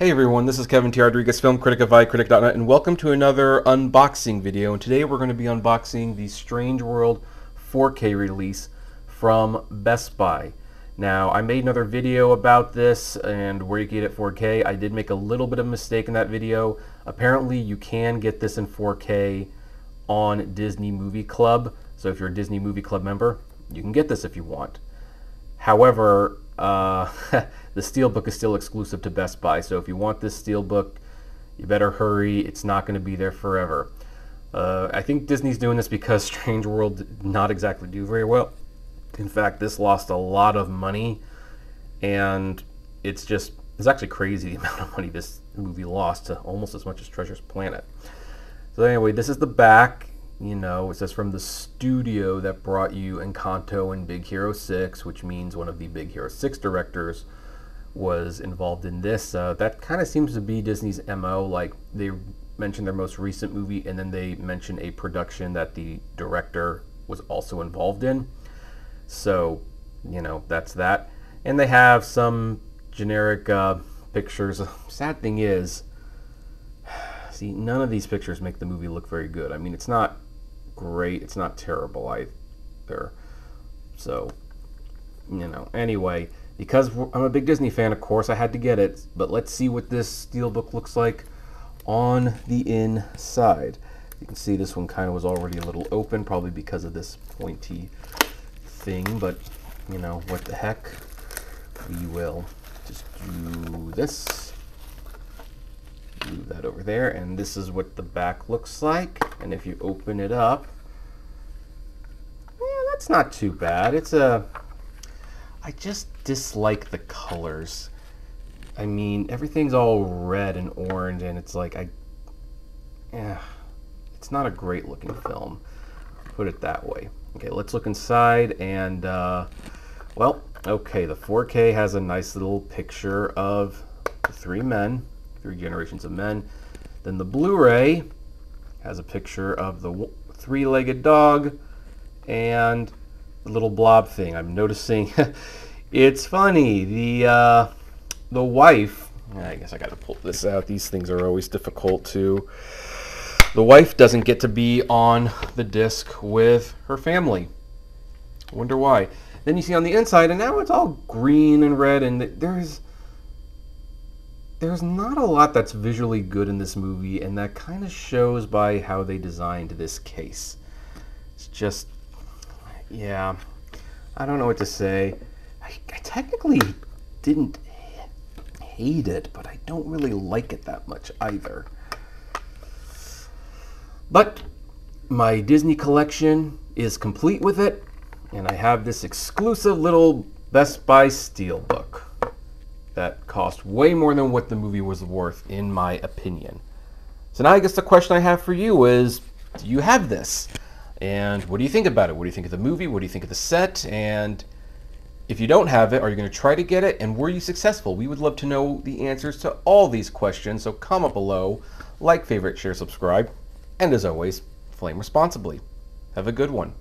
Hey everyone, this is Kevin T. Rodriguez, film critic of iCritic.net, and welcome to another unboxing video. And today we're going to be unboxing the Strange World 4K release from Best Buy. Now, I made another video about this and where you can get it 4K. I did make a little bit of a mistake in that video. Apparently, you can get this in 4K on Disney Movie Club. So if you're a Disney Movie Club member, you can get this if you want. However, the Steelbook is still exclusive to Best Buy, so if you want this Steelbook, you better hurry. It's not going to be there forever. I think Disney's doing this because Strange World did not exactly do very well. In fact, this lost a lot of money, and it's actually crazy the amount of money this movie lost, to almost as much as Treasure's Planet. So anyway, this is the back. You know, it says from the studio that brought you Encanto and Big Hero 6, which means one of the Big Hero 6 directors was involved in this. That kind of seems to be Disney's MO. Like, they mention their most recent movie, and then they mention a production that the director was also involved in. So, you know, that's that. And they have some generic pictures. Sad thing is, see, none of these pictures make the movie look very good. I mean, it's not great, it's not terrible either. So, you know, anyway, because I'm a big Disney fan, of course I had to get it. But let's see what this Steelbook looks like on the inside. You can see this one kind of was already a little open, probably because of this pointy thing, but you know, what the heck, we will just do this, move that over there, and this is what the back looks like. And if you open it up, yeah, that's not too bad. I just dislike the colors. I mean, everything's all red and orange, and it's like, it's not a great looking film, put it that way. Okay, let's look inside, and well, okay, the 4K has a nice little picture of the three generations of men. Then the Blu-ray has a picture of the three-legged dog and the little blob thing. I'm noticing it's funny. The wife, I guess I got to pull this out. These things are always difficult to. The wife doesn't get to be on the disc with her family. I wonder why. Then you see on the inside, and now it's all green and red, and there's not a lot that's visually good in this movie, and that kind of shows by how they designed this case. It's just, yeah, I don't know what to say. I technically didn't hate it, but I don't really like it that much either. But my Disney collection is complete with it, and I have this exclusive little Best Buy Steelbook that cost way more than what the movie was worth, in my opinion. So now I guess the question I have for you is, do you have this? And what do you think about it? What do you think of the movie? What do you think of the set? And if you don't have it, are you going to try to get it? And were you successful? We would love to know the answers to all these questions, so comment below, like, favorite, share, subscribe, and as always, flame responsibly. Have a good one.